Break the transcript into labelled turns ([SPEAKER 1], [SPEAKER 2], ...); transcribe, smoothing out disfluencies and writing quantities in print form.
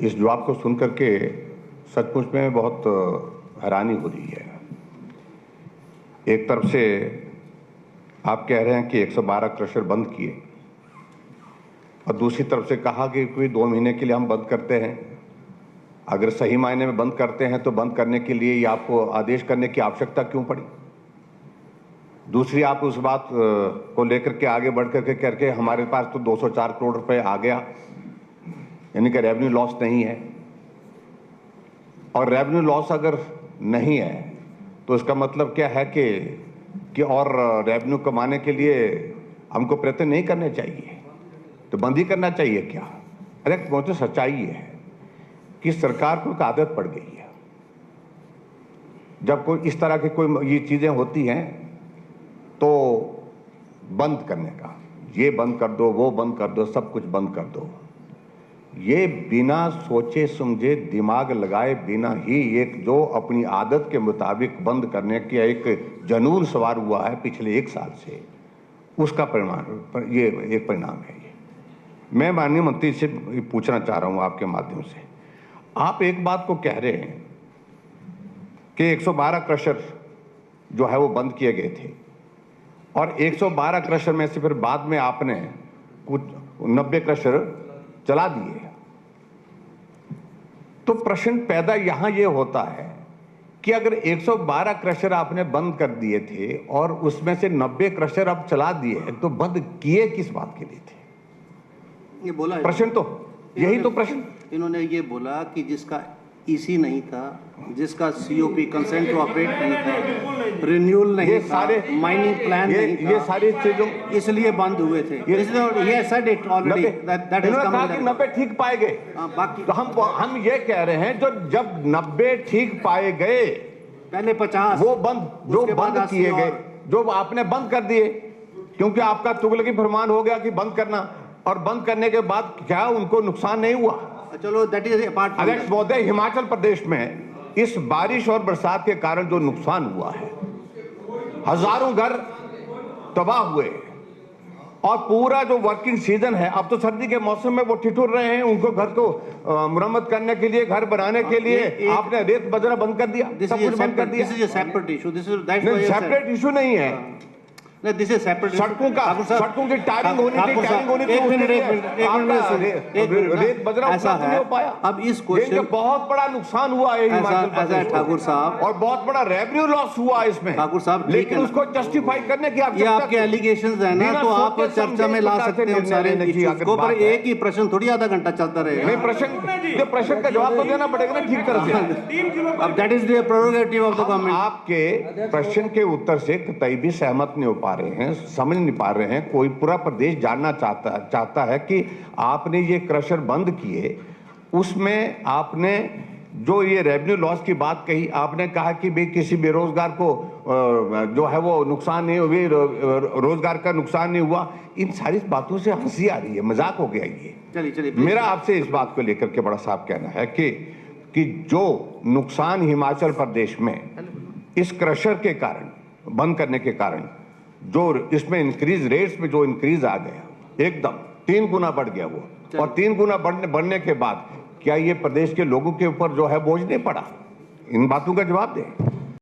[SPEAKER 1] इस जवाब को सुन करके सचमुच में बहुत हैरानी हो रही है। एक तरफ से आप कह रहे हैं कि 112 क्रशर बंद किए और दूसरी तरफ से कहा कि कोई 2 महीने के लिए हम बंद करते हैं। अगर सही मायने में बंद करते हैं तो बंद करने के लिए आपको आदेश करने की आवश्यकता क्यों पड़ी? दूसरी, आप उस बात को लेकर के आगे बढ़ करके हमारे पास तो 204 करोड़ रुपए आ गया, यानी कि रेवेन्यू लॉस नहीं है। और रेवेन्यू लॉस अगर नहीं है तो इसका मतलब क्या है कि और रेवेन्यू कमाने के लिए हमको प्रयत्न नहीं करने चाहिए, तो बंद ही करना चाहिए क्या? अरे बहुत सच्चाई है कि सरकार को एक आदत पड़ गई है, जब कोई इस तरह की कोई ये चीज़ें होती हैं तो बंद करने का, ये बंद कर दो, वो बंद कर दो, सब कुछ बंद कर दो। ये बिना सोचे समझे, दिमाग लगाए बिना ही एक जो अपनी आदत के मुताबिक बंद करने की एक जनून सवार हुआ है पिछले 1 साल से, उसका परिणाम ये एक परिणाम है। ये मैं माननीय मंत्री से पूछना चाह रहा हूँ आपके माध्यम से, आप एक बात को कह रहे हैं कि 112 क्रशर जो है वो बंद किए गए थे और 112 क्रशर में से फिर बाद में आपने कुछ 90 क्रशर चला दिए। तो प्रश्न पैदा यहां ये होता है कि अगर 112 क्रशर आपने बंद कर दिए थे और उसमें से 90 क्रशर अब चला दिए, तो बंद किए किस बात के लिए थे?
[SPEAKER 2] ये बोला है
[SPEAKER 1] प्रश्न तो यही तो प्रश्न।
[SPEAKER 2] इन्होंने ये बोला कि जिसका ईसी नहीं था, जिसका सीओपी कंसेंट टू ऑपरेट नहीं था, रिन्यूअल नहीं था, माइनिंग प्लान नहीं था,
[SPEAKER 1] ये सारी चीजों
[SPEAKER 2] इसलिए बंद हुए थे। ये said it already that is coming.
[SPEAKER 1] 90 ठीक पाए गए।
[SPEAKER 2] बाकी
[SPEAKER 1] तो हम ये कह रहे हैं जो जब 90 ठीक पाए गए,
[SPEAKER 2] पहले 50
[SPEAKER 1] वो जो बंद किए गए, जो आपने बंद कर दिए क्योंकि आपका तुगलकी फरमान हो गया कि बंद करना, और बंद करने के बाद क्या उनको नुकसान नहीं हुआ?
[SPEAKER 2] चलो दैट इज अपार्ट।
[SPEAKER 1] अध्यक्ष महोदय, हिमाचल प्रदेश में इस बारिश और बरसात के कारण जो नुकसान हुआ है, हजारों घर तबाह हुए और पूरा जो वर्किंग सीजन है, अब तो सर्दी के मौसम में वो ठिठुर रहे हैं, उनको घर को मुरम्मत करने के लिए, घर बनाने के लिए आपने रेत बजरा बंद कर दिया, सब कुछ बंद कर दिया।
[SPEAKER 2] This is a separate issue, this is
[SPEAKER 1] separate issue नहीं है।
[SPEAKER 2] This is separate.
[SPEAKER 1] सड़कों की टायरिंग होनी रेत बजरा
[SPEAKER 2] ऐसा
[SPEAKER 1] नहीं हो पाया।
[SPEAKER 2] अब इस क्वेश्चन
[SPEAKER 1] बहुत बड़ा नुकसान हुआ है हिमाचल प्रदेश को,
[SPEAKER 2] ठाकुर साहब,
[SPEAKER 1] और बहुत बड़ा रेवेन्यू लॉस हुआ इसमें
[SPEAKER 2] ठाकुर साहब,
[SPEAKER 1] लेकिन उसको जस्टिफाई करने की
[SPEAKER 2] ये आपके एलिगेशंस है ना, तो आप चर्चा में ला सकते हैं सारे इश्यूज को, पर एक ही प्रश्न थोड़ी आधा घंटा चलता रहेगा।
[SPEAKER 1] नहीं, प्रश्न का जवाब तो देना पड़ेगा ना ठीक तरह से।
[SPEAKER 2] अब that is the prerogative of the government.
[SPEAKER 1] आपके प्रश्न के उत्तर से कतई भी सहमत नहीं हो पा रहे हैं, समझ नहीं पा रहे हैं। कोई पूरा प्रदेश जानना चाहता है कि आपने ये क्रशर बंद किए, उसमें आपने जो ये रेवेन्यू लॉस की बात कही, आपने कहा कि भाई किसी बेरोजगार को जो है वो नुकसान नहीं हुआ, रोजगार का नुकसान नहीं हुआ। इन सारी बातों से हंसी आ रही है, मजाक हो गया ये।
[SPEAKER 2] चलिए
[SPEAKER 1] मेरा आपसे इस बात को लेकर के बड़ा साफ कहना है कि जो नुकसान हिमाचल प्रदेश में इस क्रशर के कारण, बंद करने के कारण, जो इसमें इंक्रीज रेट्स में जो इंक्रीज आ गया, एकदम 3 गुना बढ़ गया वो, और 3 गुना बढ़ने के बाद क्या ये प्रदेश के लोगों के ऊपर जो है बोझ नहीं पड़ा? इन बातों का जवाब दें।